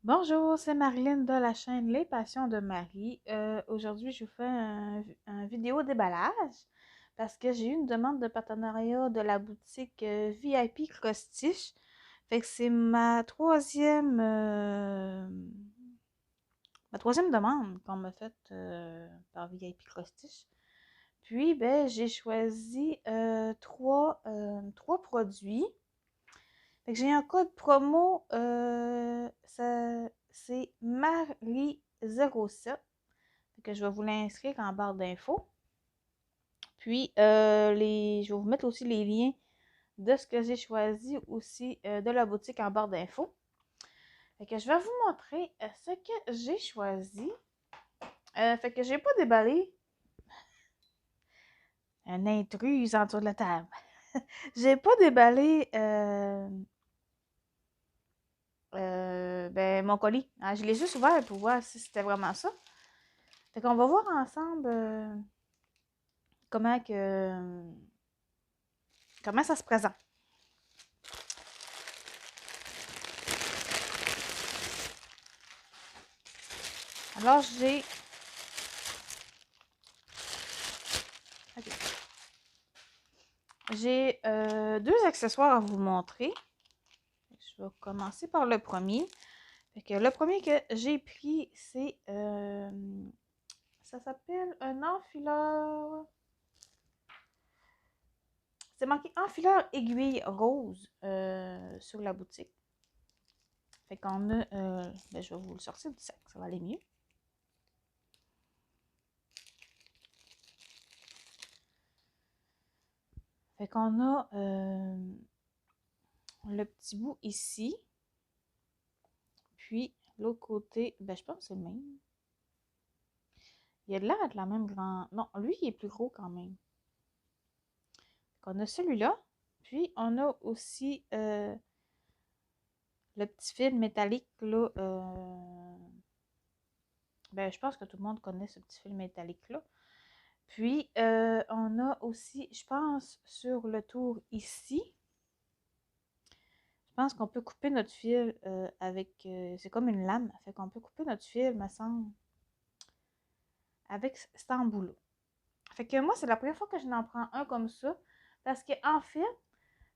Bonjour, c'est Marilyn de la chaîne Les Passions de Marie. Aujourd'hui, je vous fais un vidéo déballage parce que j'ai eu une demande de partenariat de la boutique VIP Crostiche. Fait que c'est ma troisième demande qu'on m'a faite par VIP Crostiche. Puis, ben, j'ai choisi trois produits. Fait que j'ai un code promo, c'est Marie07. Fait que je vais vous l'inscrire en barre d'infos. Puis, je vais vous mettre aussi les liens de ce que j'ai choisi aussi de la boutique en barre d'infos. Fait que je vais vous montrer ce que j'ai choisi. Fait que j'ai pas déballé un intruse en dessous de la table. J'ai pas déballé ben, mon colis. Ah, je l'ai juste ouvert pour voir si c'était vraiment ça. Fait qu'on va voir ensemble comment que comment ça se présente. Alors ok. J'ai deux accessoires à vous montrer. Je vais commencer par le premier. Fait que le premier que j'ai pris, c'est ça s'appelle un enfileur. C'est marqué enfileur aiguille rose sur la boutique. Fait qu'on a, ben, je vais vous le sortir du sac, ça va aller mieux. Fait qu'on a le petit bout ici. Puis l'autre côté, ben je pense que c'est le même. Il a l'air de la même grand. Non, lui, il est plus gros quand même. On a celui-là. Puis on a aussi le petit fil métallique là. Ben, je pense que tout le monde connaît ce petit fil métallique-là. Puis on a aussi, je pense, sur le tour ici, je pense qu'on peut couper notre fil avec. C'est comme une lame. Fait qu'on peut couper notre fil, me semble, avec cet embout-là. Fait que moi, c'est la première fois que je n'en prends un comme ça. Parce que en fait,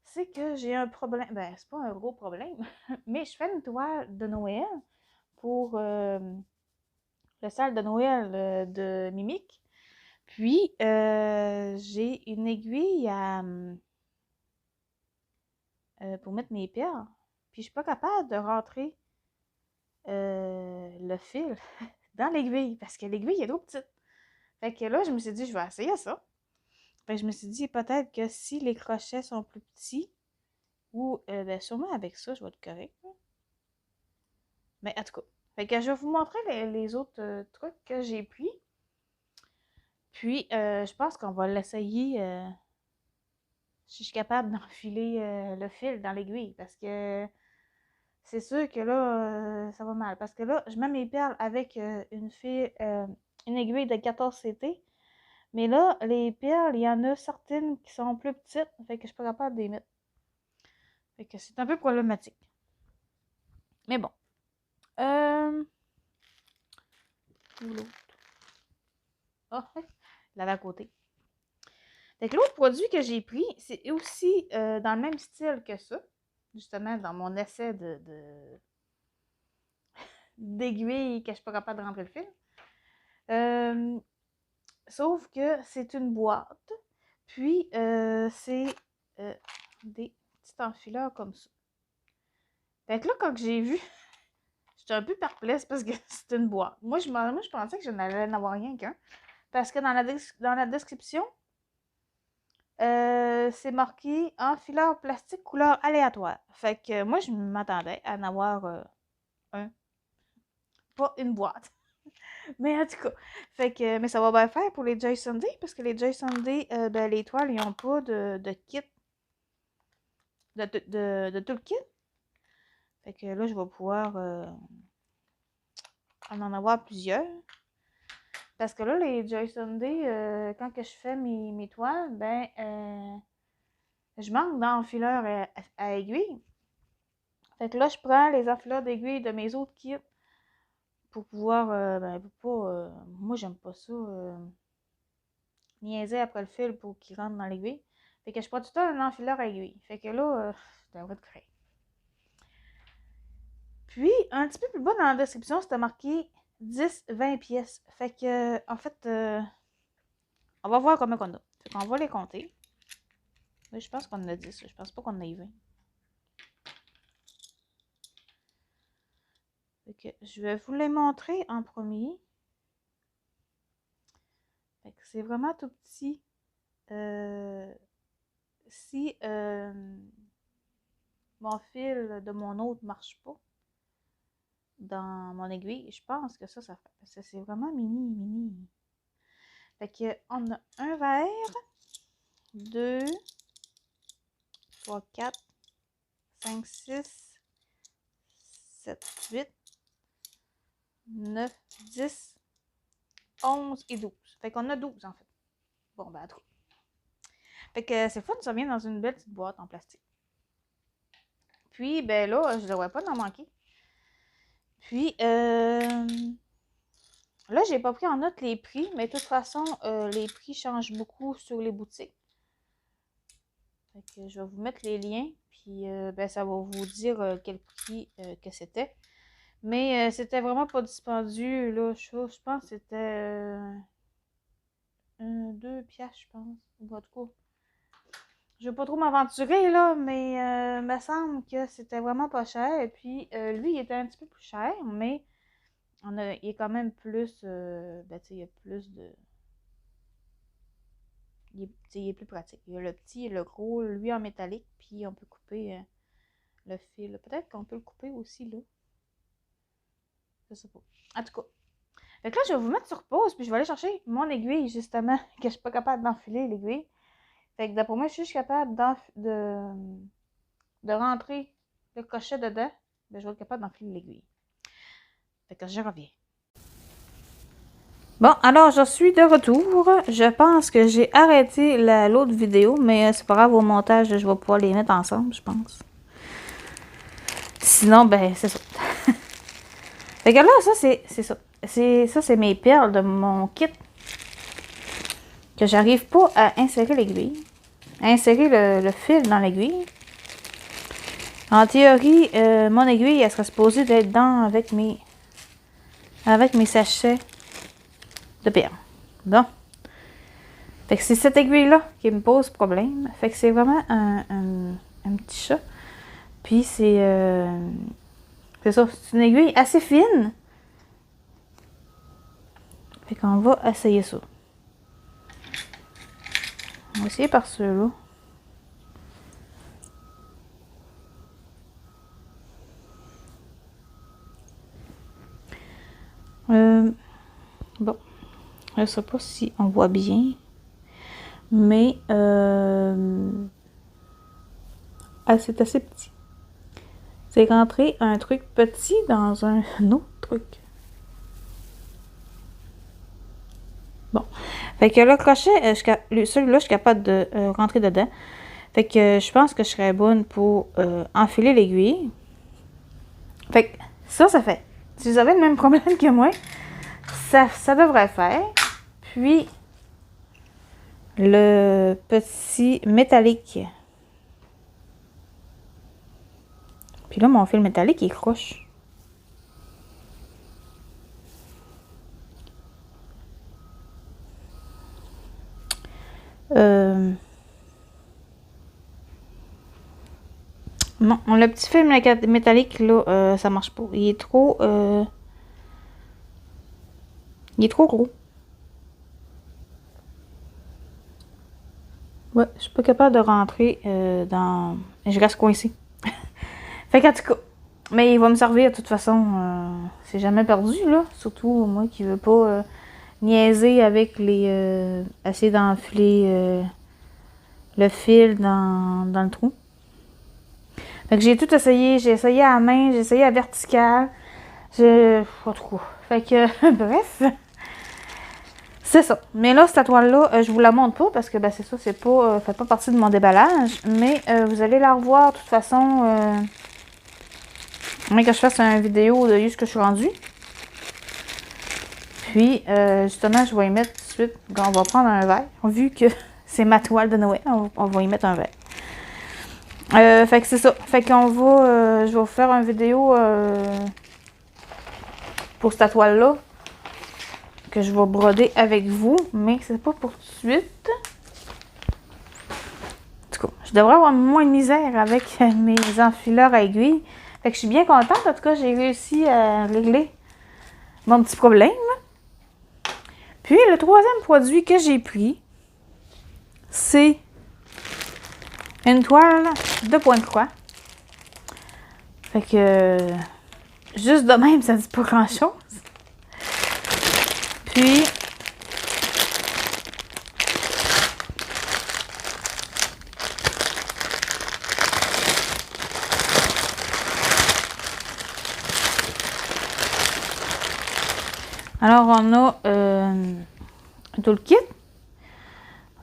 c'est que j'ai un problème. Ben, c'est pas un gros problème. Mais je fais une toile de Noël pour le salle de Noël de Mimic. Puis, j'ai une aiguille pour mettre mes perles. Puis, je suis pas capable de rentrer le fil dans l'aiguille parce que l'aiguille est trop petite. Fait que là, je me suis dit, je vais essayer ça. Fait que je me suis dit, peut-être que si les crochets sont plus petits, ou ben, sûrement avec ça, je vais être correct. Mais en tout cas, fait que je vais vous montrer les autres trucs que j'ai pris. Puis, je pense qu'on va l'essayer si je suis capable d'enfiler le fil dans l'aiguille. Parce que c'est sûr que là, ça va mal. Parce que là, je mets mes perles avec une aiguille de 14 CT. Mais là, les perles, il y en a certaines qui sont plus petites. Fait que je suis pas capable de les mettre. Fait que c'est un peu problématique. Mais bon. Euh... Où l'autre? Ah, il l'avait à côté. Fait que l'autre produit que j'ai pris, c'est aussi dans le même style que ça. Justement, dans mon essai d'aiguille que je suis pas capable de rentrer le fil. Euh, Sauf que c'est une boîte. Puis, c'est des petits enfileurs comme ça. Fait que là, quand j'ai vu, j'étais un peu perplexe parce que c'est une boîte. Moi, je pensais que je n'allais en avoir rien qu'un. Parce que dans la description, c'est marqué enfileur plastique couleur aléatoire. Fait que moi, je m'attendais à en avoir un, pas une boîte. Mais en tout cas, fait que, mais ça va bien faire pour les Joy Sunday, parce que les Joy Sunday, ben, les toiles, ils n'ont pas de kit, de tout le kit. Fait que là, je vais pouvoir en avoir plusieurs. Parce que là, les Joy Sunday, quand que je fais mes toiles, ben, je manque d'enfileur à aiguille. Fait que là, je prends les enfileurs d'aiguilles de mes autres kits pour pouvoir, moi, j'aime pas ça, niaiser après le fil pour qu'il rentre dans l'aiguille. Fait que je prends tout le temps un enfileur à aiguille. Fait que là, ça devrait être correct. Puis, un petit peu plus bas dans la description, c'était marqué 10-20 pièces. Fait que, en fait, on va voir combien qu'on a. Fait qu'on va les compter. Oui, je pense qu'on en a 10. Je pense pas qu'on en ait 20. Fait que je vais vous les montrer en premier. Fait que c'est vraiment tout petit. Si mon fil de mon autre marche pas dans mon aiguille, je pense que ça fait. Parce que c'est vraiment mini. Fait que on a un verre, 2, 3, 4, 5, 6, 7, 8, 9, 10, 11 et 12. Fait qu'on a 12 en fait. Bon, ben, à tout. Fait que c'est fun, ça vient dans une belle petite boîte en plastique. Puis, ben là, je devrais pas en manquer. Puis, là, j'ai pas pris en note les prix, mais de toute façon, les prix changent beaucoup sur les boutiques. Fait que je vais vous mettre les liens, puis ben, ça va vous dire quel prix que c'était. Mais c'était vraiment pas dispendieux, là. Je pense que c'était 2 piastres, je pense. Ou en tout cas, je vais pas trop m'aventurer, là, mais il me semble que c'était vraiment pas cher. Et puis, lui, il était un petit peu plus cher, mais il est quand même plus, ben, tu sais, il y a plus de... Il est plus pratique. Il y a le petit et le gros, lui en métallique, puis on peut couper le fil. Peut-être qu'on peut le couper aussi, là. Je sais pas. En tout cas. Fait que là, je vais vous mettre sur pause, puis je vais aller chercher mon aiguille, justement, que je suis pas capable d'enfiler l'aiguille. Fait que d'après moi, je suis capable de rentrer le crochet dedans. Ben, je vais être capable d'enfiler l'aiguille. Fait que je reviens. Bon, alors, je suis de retour. Je pense que j'ai arrêté l'autre vidéo, mais c'est pas grave, au montage, je vais pouvoir les mettre ensemble, je pense. Sinon, ben, c'est ça. Fait que là, ça, c'est ça. Ça, c'est mes perles de mon kit. Que j'arrive pas à insérer l'aiguille. À insérer le fil dans l'aiguille. En théorie, mon aiguille, elle serait supposée d'être dedans avec mes sachets de perles. Bon. Fait que c'est cette aiguille-là qui me pose problème. Fait que c'est vraiment un petit chat. Puis c'est ça, c'est une aiguille assez fine. Fait qu'on va essayer ça. On va essayer par ceux-là. Bon. Je ne sais pas si on voit bien. Mais c'est assez petit. C'est rentrer un truc petit dans un autre truc. Bon. Fait que le crochet, celui-là, je suis capable de rentrer dedans. Fait que je pense que je serais bonne pour enfiler l'aiguille. Fait que ça fait. Si vous avez le même problème que moi, ça devrait faire. Puis, le petit métallique. Puis là, mon fil métallique, il croche. Non, le petit fil métallique, là, ça marche pas. Il est trop gros. Ouais, je suis pas capable de rentrer dans... Je reste coincée. Fait qu'en tout cas, mais il va me servir de toute façon. C'est jamais perdu, là. Surtout moi qui veux pas niaiser avec les... essayer d'enfiler le fil dans le trou. Fait que j'ai tout essayé. J'ai essayé à la main, j'ai essayé à la verticale. Pas trop. Fait que, bref. C'est ça. Mais là, cette toile-là, je vous la montre pas parce que ben, c'est ça, c'est pas, fait pas partie de mon déballage. Mais vous allez la revoir de toute façon Mais que je fasse une vidéo de ce que je suis rendue. Puis, justement, je vais y mettre tout de suite. On va prendre un verre. Vu que c'est ma toile de Noël, on va y mettre un verre. Fait que c'est ça. Fait qu'on va... je vais vous faire une vidéo pour cette toile-là. Que je vais broder avec vous. Mais c'est pas pour tout de suite. En tout cas, je devrais avoir moins de misère avec mes enfileurs à aiguilles. Fait que je suis bien contente. En tout cas, j'ai réussi à régler mon petit problème. Puis, le troisième produit que j'ai pris, c'est une toile de pointe-croix. Fait que, juste de même, ça dit pas grand-chose. Puis, alors, on a tout le kit.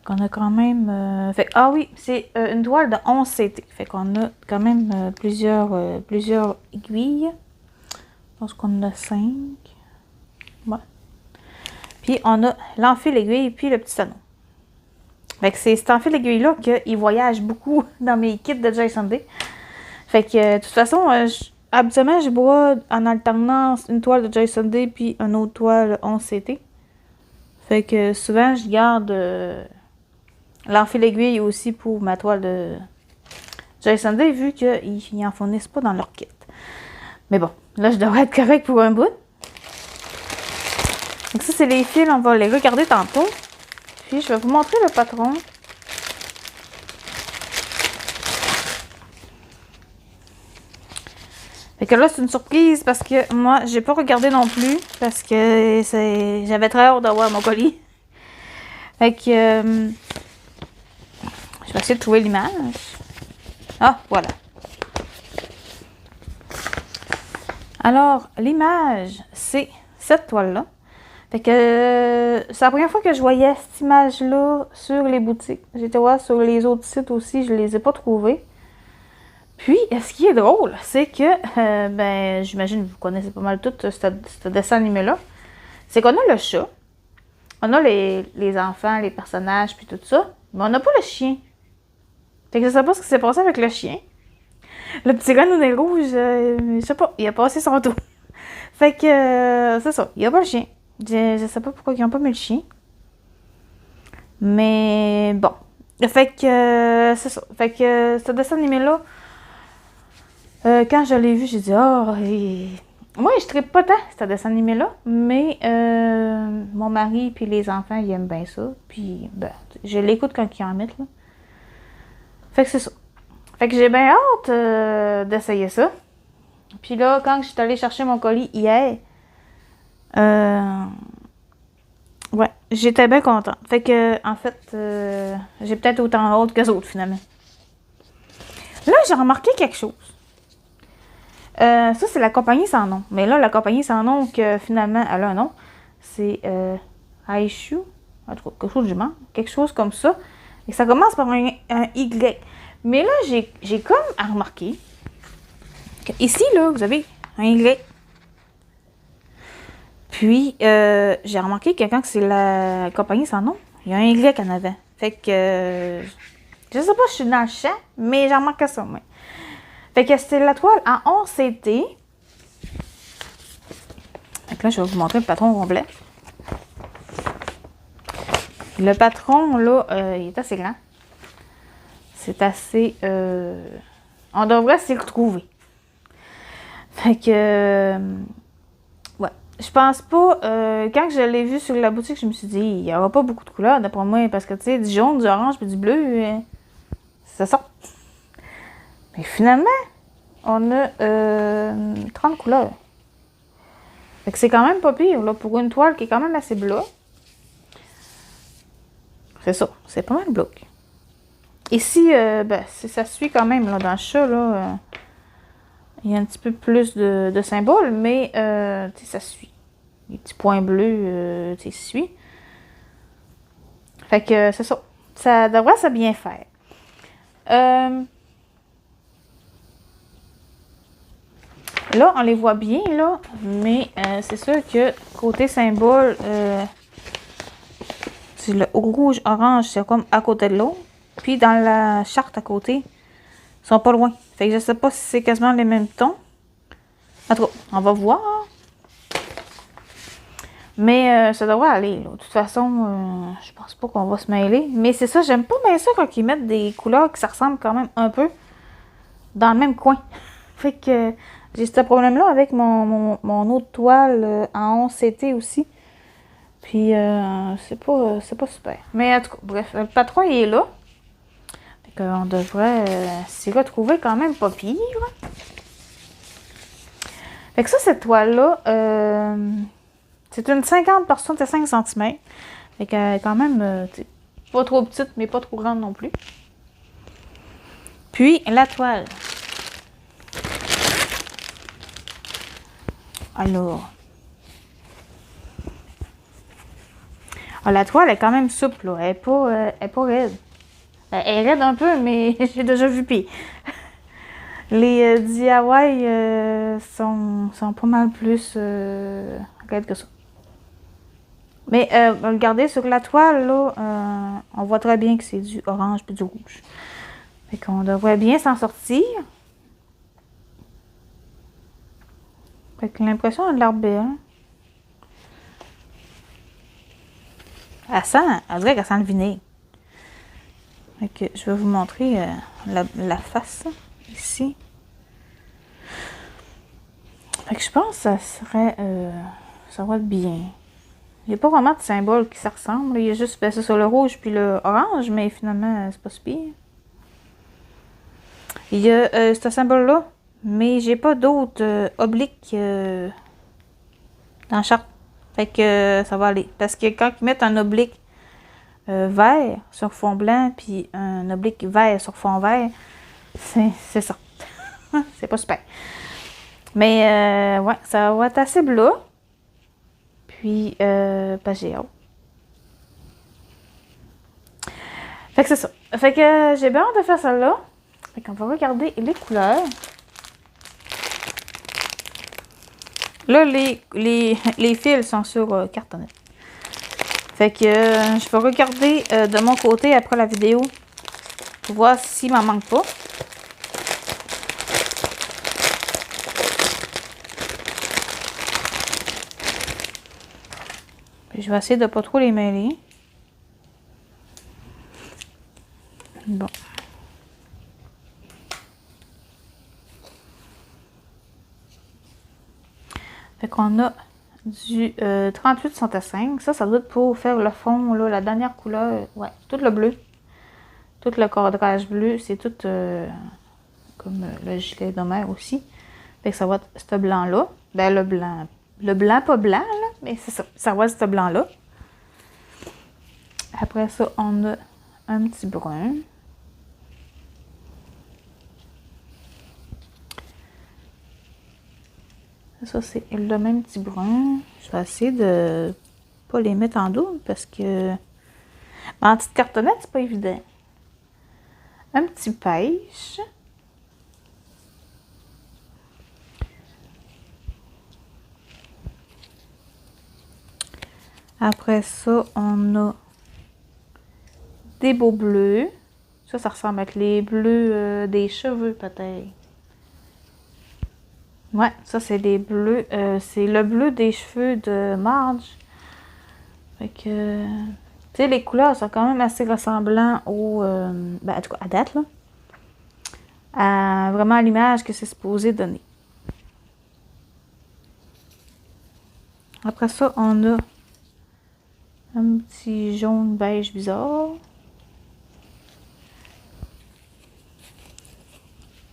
On a quand même... ah oui, c'est une toile de 11 CT. Fait qu'on a quand même plusieurs aiguilles. Je pense qu'on en a 5. Ouais. Puis on a l'enfil aiguille puis le petit anneau. Fait que c'est cet enfil aiguille-là qu'il voyage beaucoup dans mes kits de Jason Day. Fait que de toute façon, habituellement, je bois en alternance une toile de Jason Day puis une autre toile 11 CT. Fait que souvent, je garde l'enfil aiguille aussi pour ma toile de Jason Day, vu qu'ils n'en fournissent pas dans leur kit. Mais bon, là, je devrais être correct pour un bout. Donc ça, c'est les fils, on va les regarder tantôt. Puis, je vais vous montrer le patron. Fait que là, c'est une surprise parce que moi, j'ai pas regardé non plus parce que j'avais très hâte d'avoir mon colis. Fait que je vais essayer de trouver l'image. Ah, voilà. Alors, l'image, c'est cette toile-là. Fait que c'est la première fois que je voyais cette image-là sur les boutiques. J'étais voir sur les autres sites aussi, je les ai pas trouvées. Puis, ce qui est drôle, c'est que, ben, j'imagine que vous connaissez pas mal tout ce dessin animé-là. C'est qu'on a le chat, on a les enfants, les personnages, puis tout ça, mais on n'a pas le chien. Fait que je sais pas ce qui s'est passé avec le chien. Le petit gars au nez rouge, je sais pas, il a passé son tour. Fait que, c'est ça, il n'y a pas le chien. Je sais pas pourquoi ils n'ont pas mis le chien. Mais bon. Fait que, c'est ça. Fait que, ce dessin animé-là, quand je l'ai vu, j'ai dit, oh, moi, je trippe pas tant ce dessin animé-là, mais mon mari puis les enfants, ils aiment bien ça. Puis, ben, je l'écoute quand ils en mettent, là. Fait que c'est ça. Fait que j'ai bien hâte d'essayer ça. Puis là, quand je suis allée chercher mon colis hier, ouais, j'étais bien contente. Fait que, en fait, j'ai peut-être autant hâte que les autres, finalement. Là, j'ai remarqué quelque chose. Ça, c'est la compagnie sans nom. Mais là, la compagnie sans nom, que finalement, elle a un nom, c'est Aishu. En tout cas, quelque chose du genre. Quelque chose comme ça. Et ça commence par un Y. Mais là, j'ai comme à remarquer que ici, là, vous avez un Y. Puis, j'ai remarqué que quand c'est la compagnie sans nom, il y a un Y en avant. Fait que, je sais pas si je suis dans le champ, mais j'ai remarqué ça, moi. Fait que c'est la toile en 11 CT. Fait que là, je vais vous montrer le patron complet. Le patron, là, il est assez grand. C'est assez... on devrait s'y retrouver. Fait que... ouais. Je pense pas... quand je l'ai vu sur la boutique, je me suis dit, il n'y aura pas beaucoup de couleurs, d'après moi, parce que, tu sais, du jaune, du orange, puis du bleu, ça sort. Mais finalement, on a 30 couleurs. Fait que c'est quand même pas pire, là, pour une toile qui est quand même assez bloc. C'est ça, c'est pas mal bloc. Ici, ben, ça suit quand même, là, dans le chat, là, il y a un petit peu plus de symboles, mais, tu sais, ça suit. Les petits points bleus, tu sais, suit. Fait que, c'est ça. Ça devrait ça bien faire. Là, on les voit bien, là, mais c'est sûr que côté symbole, c'est le rouge, orange, c'est comme à côté de l'autre. Puis dans la charte à côté, ils sont pas loin. Fait que je sais pas si c'est quasiment les mêmes tons. En tout cas, on va voir. Mais ça devrait aller, là. De toute façon, je pense pas qu'on va se mêler. Mais c'est ça, j'aime pas bien ça quand ils mettent des couleurs qui se ressemblent quand même un peu dans le même coin. Fait que j'ai ce problème-là avec mon autre toile en 11CT aussi. Puis c'est pas super. Mais en tout cas, bref, le patron il est là. Fait qu'on devrait s'y retrouver quand même pas pire. Fait que ça, cette toile-là, c'est une 50 par 65 cm. Fait qu'elle est quand même pas trop petite, mais pas trop grande non plus. Puis la toile. Alors. La toile est quand même souple, là. Elle est pas raide. Elle est raide un peu, mais j'ai déjà vu pire. Les DIY sont pas mal plus raides que ça. Mais regardez, sur la toile, là, on voit très bien que c'est du orange puis du rouge. Fait qu'on devrait bien s'en sortir. Fait que l'impression a de l'air belle. Elle dirait qu'elle sent le vinaigre. Fait que je vais vous montrer la face, ici. Fait que je pense que ça serait... ça va être bien. Il n'y a pas vraiment de symbole qui se ressemble. Il y a juste ça sur le rouge puis le orange, mais finalement, c'est pas si pire. Il y a ce symbole-là, mais j'ai pas d'autres obliques dans la charte. Fait que ça va aller. Parce que quand ils mettent un oblique vert sur fond blanc, puis un oblique vert sur fond vert, c'est ça. C'est pas super. Mais ouais, ça va être assez bleu. Puis, j'ai hâte. Fait que c'est ça. Fait que j'ai bien hâte de faire ça là. Fait qu'on va regarder les couleurs. Là, les fils sont sur cartonnette. Fait que je vais regarder de mon côté après la vidéo pour voir s'il m'en manque pas. Puis je vais essayer de pas trop les mêler. Bon. Fait qu'on a du 38-65. Ça doit être pour faire le fond, là, la dernière couleur. Ouais, tout le bleu. Tout le cadrage bleu, c'est tout comme le gilet de mer aussi. Fait que ça va être ce blanc-là. Ben, le blanc, pas blanc, là, mais c'est ça. Ça va être ce blanc-là. Après ça, on a un petit brun. Ça, c'est le même petit brun. Je vais essayer de pas les mettre en double parce que en petite cartonnette, c'est pas évident. Un petit pêche. Après ça, on a des beaux bleus. Ça ressemble à les bleus des cheveux, peut-être. Ouais, ça, c'est les bleus. C'est le bleu des cheveux de Marge. Fait que... Tu sais, les couleurs sont quand même assez ressemblants au... ben, en tout cas, à date, là. Vraiment à l'image que c'est supposé donner. Après ça, on a un petit jaune beige bizarre.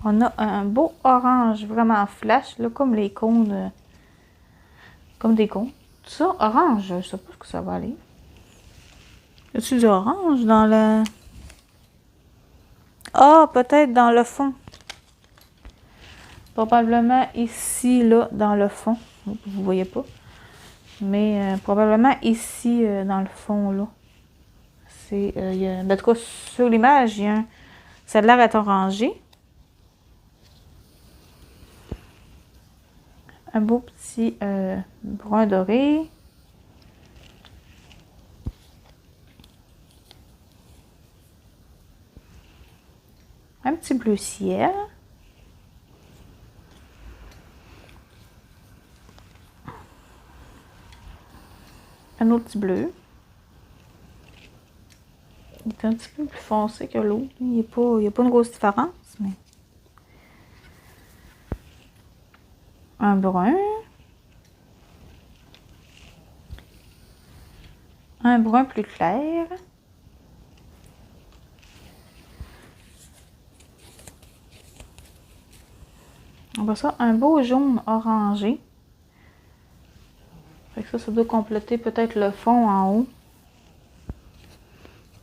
On a un beau orange vraiment flash, là, comme les cônes. Comme des cônes. Tout ça, orange, je sais pas ce que ça va aller. Y a-tu du orange dans le... Ah, peut-être dans le fond. Probablement ici, là, dans le fond. Vous voyez pas. Mais probablement ici, dans le fond, là. C'est... en tout cas, sur l'image, il y a un... Ça a l'air d'être orangé. Un beau petit brun doré. Un petit bleu ciel. Un autre petit bleu. Il est un petit peu plus foncé que l'autre. Il n'y a pas une grosse différence, mais... Un brun. Un brun plus clair. On va ça, un beau jaune orangé. Fait que ça doit compléter peut-être le fond en haut.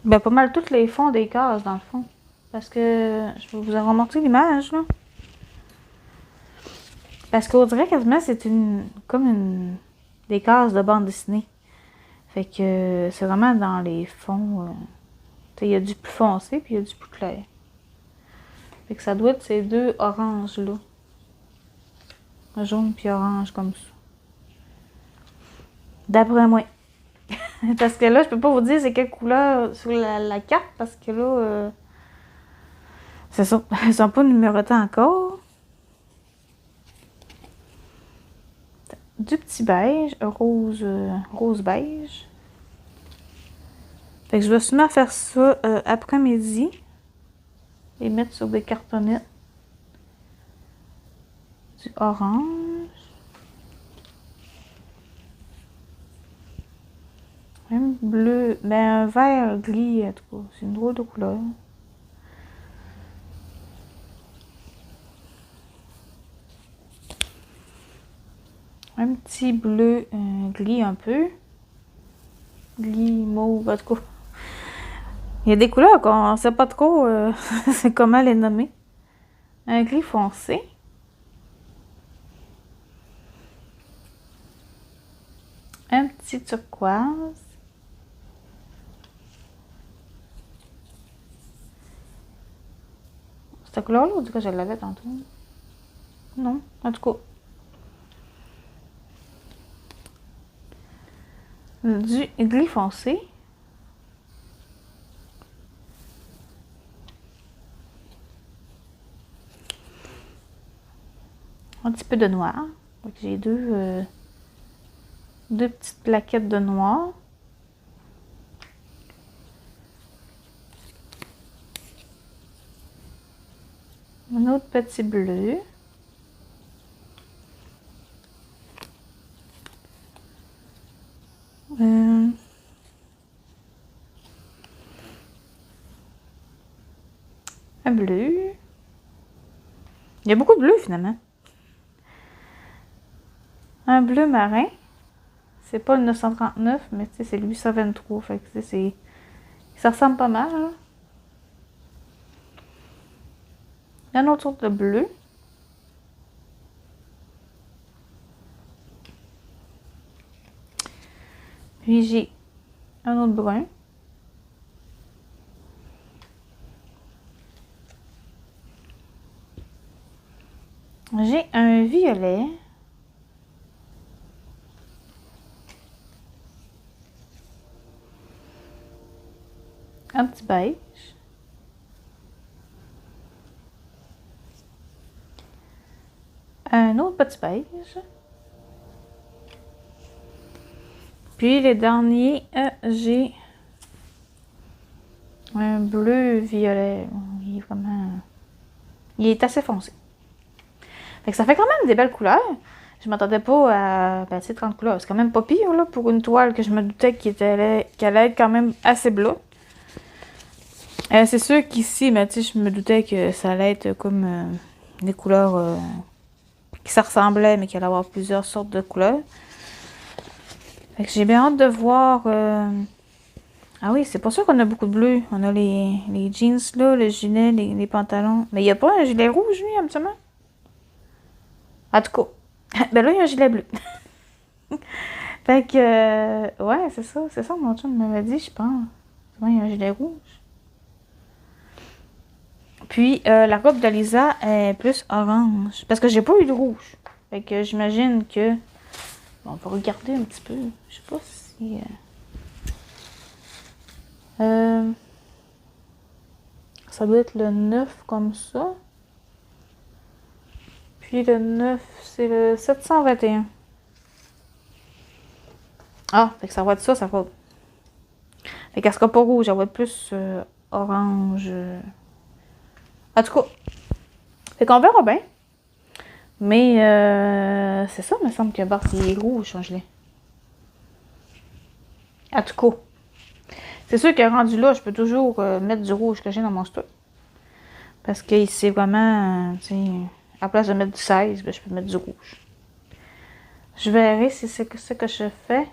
Ben, pas mal tous les fonds des cases, dans le fond. Parce que, je vais vous en remonter l'image, là. Parce qu'on dirait quasiment c'est des cases de bande dessinée. Fait que c'est vraiment dans les fonds. Il y a du plus foncé, puis il y a du plus clair. Fait que ça doit être ces deux oranges-là. Jaune puis orange, comme ça. D'après moi. Parce que là, je peux pas vous dire c'est quelle couleur sur la carte, parce que là, c'est ça, ils sont pas numérotés encore. Du petit beige, rose beige. Fait que je vais sûrement faire ça après-midi. Et mettre sur des cartonnettes. Du orange. Un bleu, ben un vert gris, en tout cas. C'est une drôle de couleur. Un petit bleu gris un peu. Gris, mauve, en tout cas. Il y a des couleurs qu'on ne sait pas trop comment les nommer. Un gris foncé. Un petit turquoise. Cette couleur-là, on dirait que je l'avais tantôt. Non, en tout cas. Du gris foncé. Un petit peu de noir. J'ai deux petites plaquettes de noir. Un autre petit bleu. Un bleu. Il y a beaucoup de bleu finalement. Un bleu marin. C'est pas le 939, mais c'est le 823. Fait que ça ressemble pas mal. Hein? Un autre sorte de bleu. Puis j'ai un autre brun. J'ai un violet. Un petit beige. Un autre petit beige. Puis les derniers, j'ai un bleu violet. Il est vraiment... Il est assez foncé. Fait que ça fait quand même des belles couleurs. Je m'attendais pas à 30 couleurs. C'est quand même pas pire là, pour une toile que je me doutais qu'elle allait être quand même assez bleue. C'est sûr qu'ici, je me doutais que ça allait être comme des couleurs qui se ressemblaient, mais qu'il allait avoir plusieurs sortes de couleurs. Fait que j'ai bien hâte de voir... Ah oui, c'est pas sûr qu'on a beaucoup de bleu. On a les jeans là, le gilet, les pantalons. Mais il n'y a pas un gilet rouge, lui, habituellement. En tout cas, ben là, il y a un gilet bleu. Fait que, ouais, c'est ça, mon chum m'avait dit, je pense. Il y a un gilet rouge. Puis, la robe de Lisa est plus orange. Parce que j'ai pas eu de rouge. Fait que j'imagine que... Bon, on va regarder un petit peu. Je sais pas si... ça doit être le 9 comme ça. Puis le 9, c'est le 721. Ah, fait que ça va être ça va... Fait qu'elle sera pas rouge, elle va être plus orange. En tout cas, fait qu'on verra bien. Mais c'est ça, il me semble que Bart, il est rouge, change-les. En tout cas, c'est sûr que rendu là, je peux toujours mettre du rouge que j'ai dans mon stock. Parce que c'est vraiment, tu sais, à place de mettre du 16, ben, je peux mettre du rouge. Je verrai si c'est ce que je fais.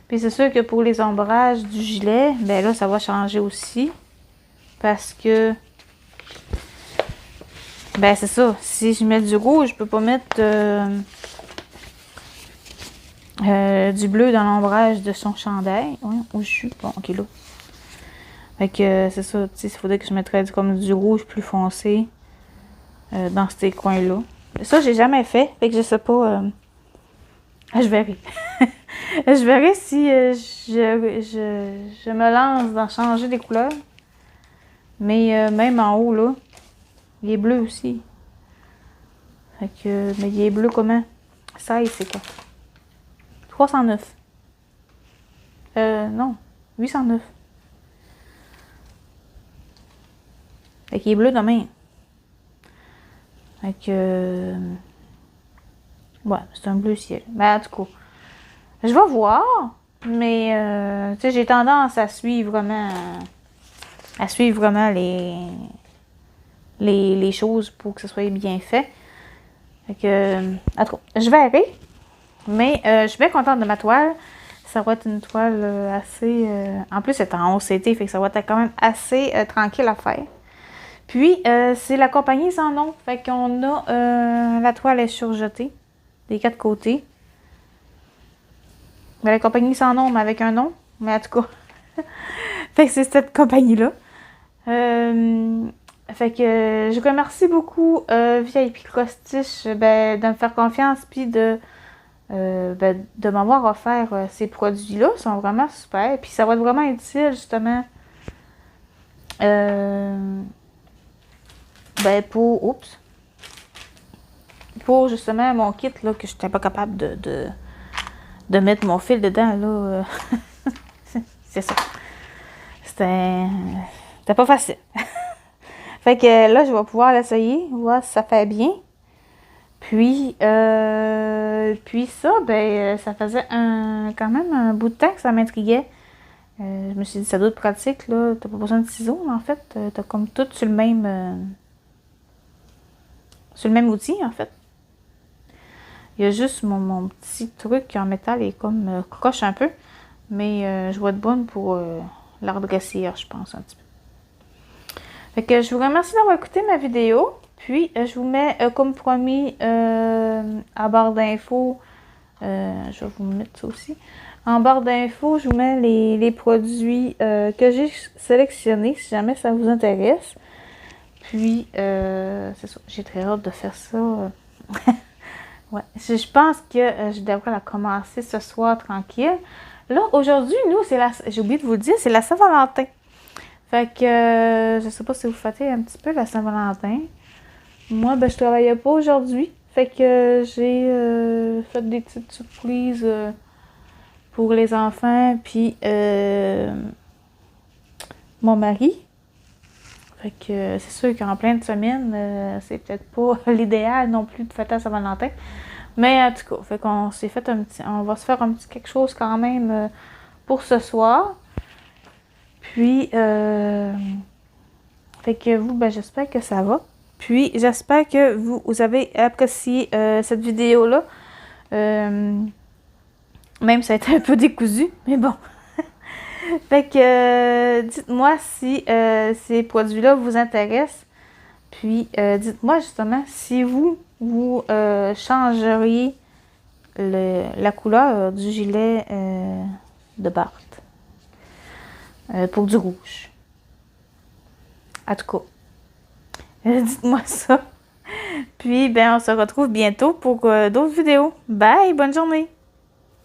Puis c'est sûr que pour les ombrages du gilet, ben là, ça va changer aussi. Parce que, ben c'est ça, si je mets du rouge, je peux pas mettre du bleu dans l'ombrage de son chandail. Oui, où je suis? Bon, ok, là. Fait que c'est ça, tu sais, il faudrait que je mettrais comme du rouge plus foncé dans ces coins-là. Ça, j'ai jamais fait, fait que je sais pas. Je verrai. Je verrai si je me lance dans changer les couleurs. Mais même en haut, là, il est bleu aussi. Fait que, mais il est bleu comment? 16, c'est quoi? 309. Non, 809. Fait qu'il est bleu demain. Fait que... ouais, c'est un bleu ciel. Mais en tout cas, je vais voir. Mais, tu sais, j'ai tendance à suivre vraiment... les choses pour que ce soit bien fait. Fait que... en tout cas, je verrai. Mais je suis bien contente de ma toile. Ça va être une toile assez... en plus, c'est en 11CT, fait que ça va être quand même assez tranquille à faire. Puis, c'est la compagnie sans nom. Fait qu'on a... la toile est surjetée des 4 côtés. Mais la compagnie sans nom, mais avec un nom. Mais en tout cas... fait que c'est cette compagnie-là. Fait que je remercie beaucoup VIP Crostiche de me faire confiance puis de m'avoir offert ces produits-là. Ils sont vraiment super. Puis ça va être vraiment utile justement pour justement mon kit là, que je n'étais pas capable de mettre mon fil dedans. Là. C'est ça. C'était pas facile. Fait que là, je vais pouvoir l'essayer, voir si ça fait bien. Puis ça, ça faisait quand même un bout de temps que ça m'intriguait. Je me suis dit, ça doit être pratique, là. T'as pas besoin de ciseaux, en fait. T'as comme tout sur le même outil, en fait. Il y a juste mon petit truc en métal est comme croche un peu. Mais je vais être bonne pour la redressir, je pense, un petit peu. Fait que je vous remercie d'avoir écouté ma vidéo. Puis, je vous mets, comme promis, en barre d'infos, je vais vous mettre ça aussi. En barre d'infos, je vous mets les produits que j'ai sélectionnés, si jamais ça vous intéresse. Puis, c'est ça, j'ai très hâte de faire ça. Ouais, je pense que je devrais la commencer ce soir tranquille. Là, aujourd'hui, nous, j'ai oublié de vous le dire, c'est la Saint-Valentin. Fait que, je sais pas si vous fêtez un petit peu la Saint-Valentin. Moi, je travaillais pas aujourd'hui. Fait que j'ai fait des petites surprises pour les enfants, puis mon mari. Fait que c'est sûr qu'en pleine semaine, c'est peut-être pas l'idéal non plus de fêter à Saint-Valentin. Mais en tout cas, fait qu'on s'est fait on va se faire un petit quelque chose quand même pour ce soir. Puis, fait que vous, j'espère que ça va. Puis, j'espère que vous avez apprécié cette vidéo-là. Même ça a été un peu décousu, mais bon. Fait que dites-moi si ces produits-là vous intéressent. Puis, dites-moi justement si vous changeriez la couleur du gilet de Bart pour du rouge. En tout cas, dites-moi ça. Puis, ben, on se retrouve bientôt pour d'autres vidéos. Bye, bonne journée!